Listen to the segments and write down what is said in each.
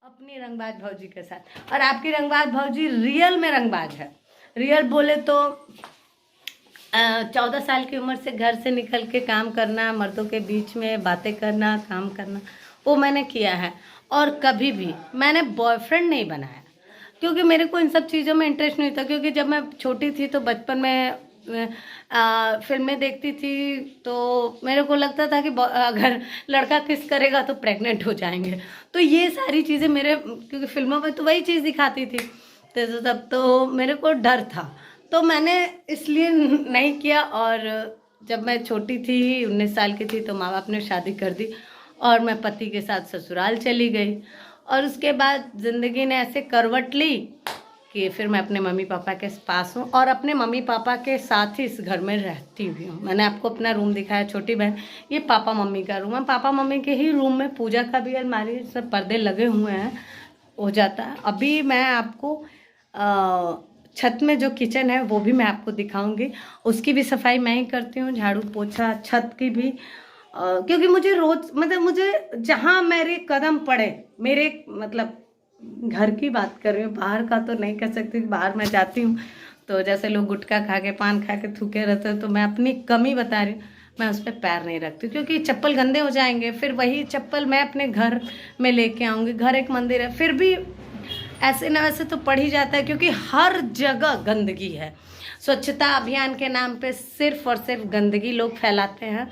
अपनी रंगबाज भौजी के साथ। और आपकी रंगबाज भौजी रियल में रंगबाज है। रियल बोले तो 14 साल की उम्र से घर से निकल के काम करना, मर्दों के बीच में बातें करना, काम करना, वो मैंने किया है। और कभी भी मैंने बॉयफ्रेंड नहीं बनाया, क्योंकि मेरे को इन सब चीज़ों में इंटरेस्ट नहीं था। क्योंकि जब मैं छोटी थी तो बचपन में फिल्में देखती थी, तो मेरे को लगता था कि अगर लड़का किस करेगा तो प्रेग्नेंट हो जाएंगे। तो ये सारी चीज़ें मेरे, क्योंकि फिल्मों में तो वही चीज़ दिखाती थी, तो तब तो मेरे को डर था, तो मैंने इसलिए नहीं किया। और जब मैं छोटी थी, 19 साल की थी, तो माँ बाप ने शादी कर दी और मैं पति के साथ ससुराल चली गई। और उसके बाद ज़िंदगी ने ऐसे करवट ली कि फिर मैं अपने मम्मी पापा के पास हूँ और अपने मम्मी पापा के साथ ही इस घर में रहती भी हूँ। मैंने आपको अपना रूम दिखाया, छोटी बहन, ये पापा मम्मी का रूम है। पापा मम्मी के ही रूम में पूजा का भी अलमारी, सब पर्दे लगे हुए हैं, हो जाता है। अभी मैं आपको छत में जो किचन है वो भी मैं आपको दिखाऊंगी। उसकी भी सफाई मैं ही करती हूँ, झाड़ू पोछा, छत की भी। क्योंकि मुझे रोज, मतलब मुझे जहाँ मेरे कदम पड़े, मेरे मतलब घर की बात कर रही हूँ, बाहर का तो नहीं कह सकती। बाहर मैं जाती हूँ तो जैसे लोग गुटखा खा के, पान खा के थूके रहते हैं, तो मैं अपनी कमी बता रही हूँ, मैं उस पर पैर नहीं रखती, क्योंकि चप्पल गंदे हो जाएंगे। फिर वही चप्पल मैं अपने घर में लेके आऊँगी। घर एक मंदिर है, फिर भी ऐसे न वैसे तो पड़ ही जाता है, क्योंकि हर जगह गंदगी है। स्वच्छता अभियान के नाम पे सिर्फ और सिर्फ गंदगी लोग फैलाते हैं,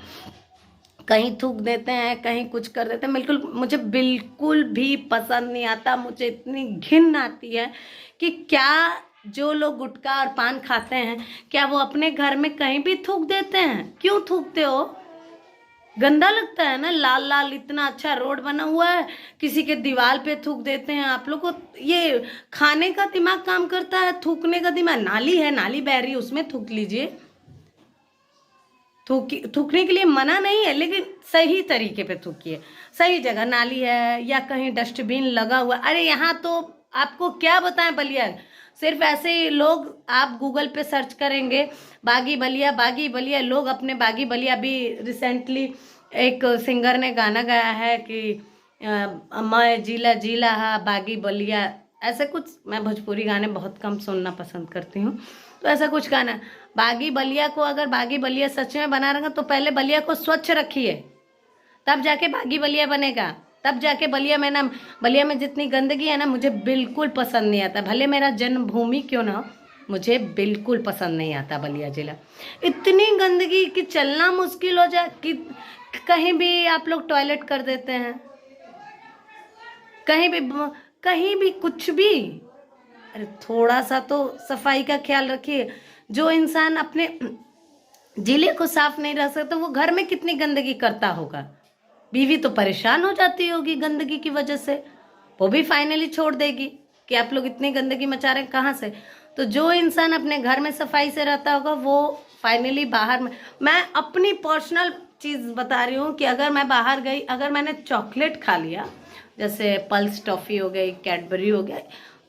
कहीं थूक देते हैं, कहीं कुछ कर देते हैं। मुझे बिल्कुल भी पसंद नहीं आता। मुझे इतनी घिन आती है कि क्या जो लोग गुटखा और पान खाते हैं, क्या वो अपने घर में कहीं भी थूक देते हैं? क्यों थूकते हो? गंदा लगता है ना। लाल लाल इतना अच्छा रोड बना हुआ है, किसी के दीवार पे थूक देते हैं। आप लोग को ये खाने का दिमाग काम करता है, थूकने का दिमाग? नाली है, नाली बह रही है, उसमें थूक लीजिए। थूकने के लिए मना नहीं है, लेकिन सही तरीके पे थूकिए। सही जगह नाली है या कहीं डस्टबिन लगा हुआ। अरे यहाँ तो आपको क्या बताएं, बलिया सिर्फ ऐसे ही लोग, आप गूगल पे सर्च करेंगे बागी बलिया, बागी बलिया, लोग अपने बागी बलिया भी। रिसेंटली एक सिंगर ने गाना गाया है कि मैं जिला जिला हा बागी बलिया, ऐसे कुछ। मैं भोजपुरी गाने बहुत कम सुनना पसंद करती हूँ, तो ऐसा कुछ गाना। बागी बलिया को, अगर बागी बलिया सच में बना रहा तो पहले बलिया को स्वच्छ रखिए, तब जाके बागी बलिया बनेगा। तब जाके बलिया में ना, बलिया में जितनी गंदगी है ना, मुझे बिल्कुल पसंद नहीं आता। भले मेरा जन्मभूमि क्यों ना हो, मुझे बिल्कुल पसंद नहीं आता बलिया जिला। इतनी गंदगी कि चलना मुश्किल हो जाए, कि कहीं भी आप लोग टॉयलेट कर देते हैं, कहीं भी कुछ भी। अरे थोड़ा सा तो सफाई का ख्याल रखिए। जो इंसान अपने जिले को साफ नहीं रख सकता, वो घर में कितनी गंदगी करता होगा। बीवी तो परेशान हो जाती होगी गंदगी की वजह से, वो भी फाइनली छोड़ देगी कि आप लोग इतनी गंदगी मचा रहे हैं, कहाँ से। तो जो इंसान अपने घर में सफाई से रहता होगा, वो फाइनली बाहर में। मैं अपनी पर्सनल चीज़ बता रही हूँ कि अगर मैं बाहर गई, अगर मैंने चॉकलेट खा लिया, जैसे पल्स टॉफ़ी हो गई, कैडबरी हो गया,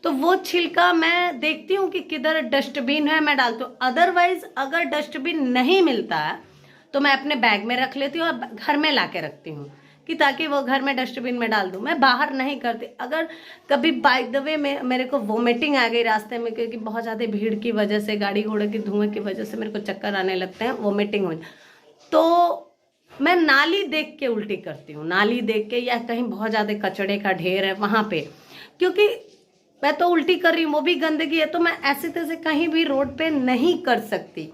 तो वो छिलका मैं देखती हूँ कि किधर डस्टबिन है, मैं डालती हूँ। अदरवाइज अगर डस्टबिन नहीं मिलता है तो मैं अपने बैग में रख लेती हूँ और घर में ला के रखती हूँ, कि ताकि वो घर में डस्टबिन में डाल दूँ। मैं बाहर नहीं करती। अगर कभी बाय द वे में मेरे को वोमिटिंग आ गई रास्ते में, क्योंकि बहुत ज़्यादा भीड़ की वजह से, गाड़ी घोड़े की धुएं की वजह से मेरे को चक्कर आने लगते हैं, वोमिटिंग हो, तो मैं नाली देख के उल्टी करती हूँ। नाली देख के, या कहीं बहुत ज़्यादा कचड़े का ढेर है वहाँ पे, क्योंकि मैं तो उल्टी कर रही हूँ, वो भी गंदगी है, तो मैं ऐसे तैसे कहीं भी रोड पे नहीं कर सकती।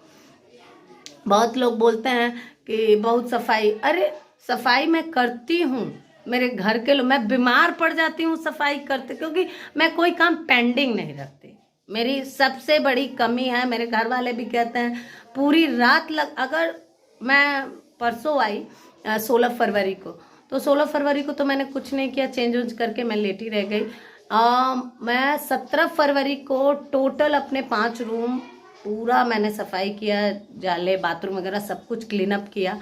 बहुत लोग बोलते हैं कि बहुत सफाई, अरे सफाई मैं करती हूँ। मेरे घर के लोग, मैं बीमार पड़ जाती हूँ सफाई करते, क्योंकि मैं कोई काम पेंडिंग नहीं रखती। मेरी सबसे बड़ी कमी है, मेरे घर वाले भी कहते हैं, पूरी रात अगर मैं परसों आई 16 फरवरी को, तो 16 फरवरी को तो मैंने कुछ नहीं किया, चेंज वेंज करके मैं लेटी रह गई। मैं 17 फरवरी को टोटल अपने 5 रूम पूरा मैंने सफाई किया, जाले, बाथरूम वगैरह सब कुछ क्लीन अप किया।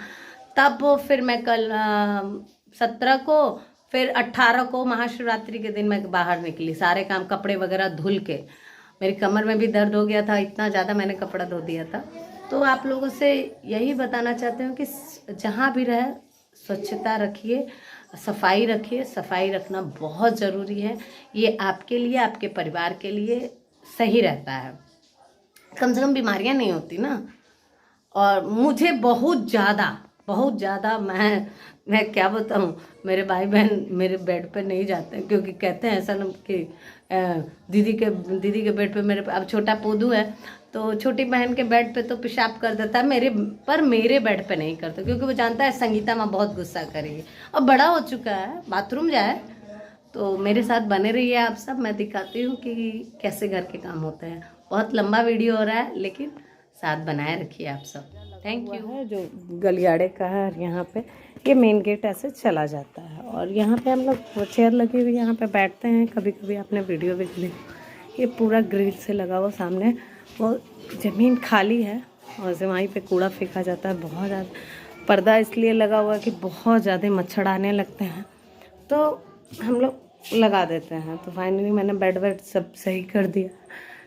तब फिर मैं कल 17 को, फिर 18 को महाशिवरात्रि के दिन मैं बाहर निकली, सारे काम, कपड़े वगैरह धुल के। मेरी कमर में भी दर्द हो गया था, इतना ज़्यादा मैंने कपड़ा धो दिया था। तो आप लोगों से यही बताना चाहती हूँ कि जहाँ भी रहे स्वच्छता रखिए, सफाई रखिए, सफाई रखना बहुत ज़रूरी है। ये आपके लिए, आपके परिवार के लिए सही रहता है, कम से कम बीमारियां नहीं होती ना। और मुझे बहुत ज़्यादा मैं क्या बताऊँ, मेरे भाई बहन मेरे बेड पे नहीं जाते हैं, क्योंकि कहते हैं ऐसा ना कि दीदी के बेड पे अब छोटा पोदू है तो छोटी बहन के बेड पे तो पेशाब कर देता है, मेरे बेड पे नहीं करता, क्योंकि वो जानता है संगीता माँ बहुत गुस्सा करेगी। अब बड़ा हो चुका है, बाथरूम जाए। तो मेरे साथ बने रहिए आप सब, मैं दिखाती हूँ कि कैसे घर के काम होते हैं। बहुत लंबा वीडियो हो रहा है, लेकिन साथ बनाए रखिए आप सब। Thank you. है जो गलियारे का है, यहाँ पे ये मेन गेट ऐसे चला जाता है, और यहाँ पे हम लोग चेयर लगी हुई यहाँ पे बैठते हैं। कभी कभी आपने वीडियो भी ले, ये पूरा ग्रिल से लगा हुआ, सामने वो ज़मीन खाली है और से वहीं पे कूड़ा फेंका जाता है। बहुत ज़्यादा पर्दा इसलिए लगा हुआ है कि बहुत ज़्यादा मच्छर आने लगते हैं, तो हम लोग लगा देते हैं। तो फाइनली मैंने बेड सब सही कर दिया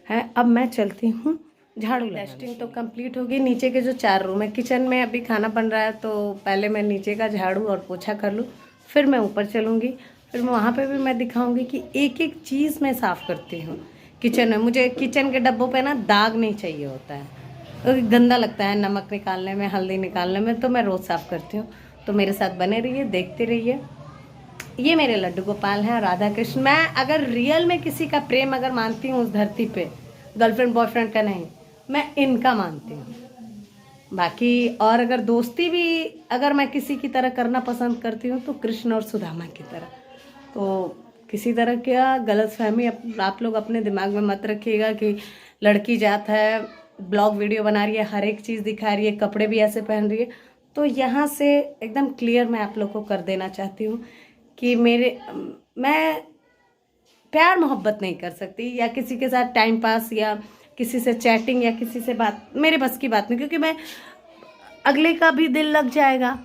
है। अब मैं चलती हूँ झाड़ू। टेस्टिंग तो कंप्लीट होगी। नीचे के जो 4 रूम है, किचन में अभी खाना बन रहा है, तो पहले मैं नीचे का झाड़ू और पोछा कर लूँ, फिर मैं ऊपर चलूँगी। फिर मैं वहाँ पे भी मैं दिखाऊंगी कि एक एक चीज़ मैं साफ़ करती हूँ किचन में। मुझे किचन के डब्बों पे ना दाग नहीं चाहिए होता है, क्योंकि गंदा लगता है नमक निकालने में, हल्दी निकालने में, तो मैं रोज़ साफ़ करती हूँ। तो मेरे साथ बने रहिए, देखते रहिए। ये मेरे लड्डू गोपाल हैं, राधा कृष्ण। मैं अगर रियल में किसी का प्रेम अगर मानती हूँ उस धरती पे, गर्लफ्रेंड बॉयफ्रेंड का नहीं, मैं इनका मानती हूँ। बाकी और अगर दोस्ती भी अगर मैं किसी की तरह करना पसंद करती हूँ तो कृष्ण और सुदामा की तरह। तो किसी तरह का गलतफहमी आप लोग अपने दिमाग में मत रखिएगा कि लड़की जात है, ब्लॉग वीडियो बना रही है, हर एक चीज़ दिखा रही है, कपड़े भी ऐसे पहन रही है। तो यहाँ से एकदम क्लियर मैं आप लोग को कर देना चाहती हूँ कि मैं प्यार मोहब्बत नहीं कर सकती, या किसी के साथ टाइम पास, या किसी से चैटिंग, या किसी से बात मेरे बस की बात नहीं, क्योंकि मैं अगले का भी दिल लग जाएगा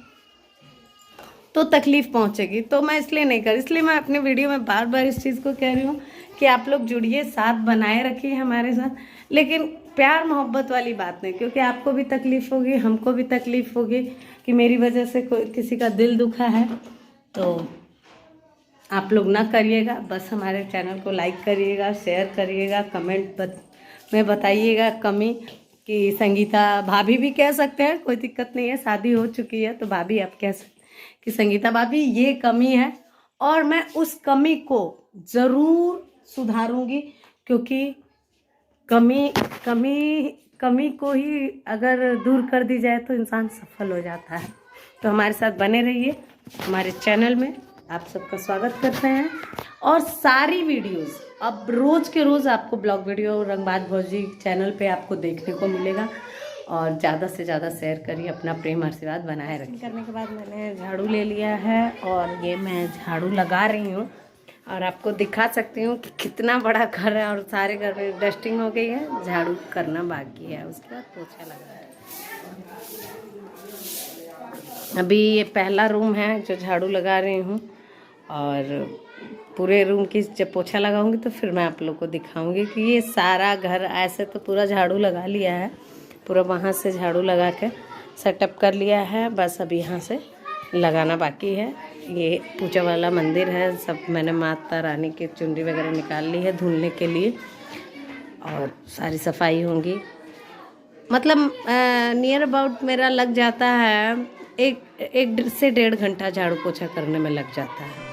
तो तकलीफ पहुंचेगी। तो मैं इसलिए नहीं कर, इसलिए मैं अपने वीडियो में बार बार इस चीज़ को कह रही हूँ कि आप लोग जुड़िए, साथ बनाए रखिए हमारे साथ, लेकिन प्यार मोहब्बत वाली बात नहीं, क्योंकि आपको भी तकलीफ होगी, हमको भी तकलीफ होगी कि मेरी वजह से कोई किसी का दिल दुखा है। तो आप लोग ना करिएगा, बस हमारे चैनल को लाइक करिएगा, शेयर करिएगा, कमेंट में बताइएगा कमी कि संगीता भाभी भी कह सकते हैं, कोई दिक्कत नहीं है, शादी हो चुकी है तो भाभी आप कह सकते कि संगीता भाभी ये कमी है, और मैं उस कमी को ज़रूर सुधारूंगी, क्योंकि कमी को ही अगर दूर कर दी जाए तो इंसान सफल हो जाता है। तो हमारे साथ बने रहिए, हमारे चैनल में आप सबका स्वागत करते हैं। और सारी वीडियोस अब रोज़ के रोज़ आपको ब्लॉग वीडियो रंगबाज भौजी चैनल पे आपको देखने को मिलेगा। और ज़्यादा से ज़्यादा शेयर करिए, अपना प्रेम आशीर्वाद बनाए रखिए। करने के बाद मैंने झाड़ू ले लिया है, और ये मैं झाड़ू लगा रही हूँ, और आपको दिखा सकती हूँ कि कितना बड़ा घर है, और सारे घर में डस्टिंग हो गई है, झाड़ू करना बाकी है, उसके बाद पोछा लगा है। अभी ये पहला रूम है जो झाड़ू लगा रही हूँ, और पूरे रूम की जब पोछा लगाऊंगी तो फिर मैं आप लोग को दिखाऊंगी कि ये सारा घर, ऐसे तो पूरा झाड़ू लगा लिया है, पूरा वहाँ से झाड़ू लगा के सेटअप कर लिया है, बस अब यहाँ से लगाना बाकी है। ये पूजा वाला मंदिर है, सब मैंने माता रानी की चुनरी वगैरह निकाल ली है धुलने के लिए, और सारी सफाई होंगी। मतलब नियर अबाउट मेरा लग जाता है 1 से 1.5 घंटा झाड़ू पोछा करने में लग जाता है।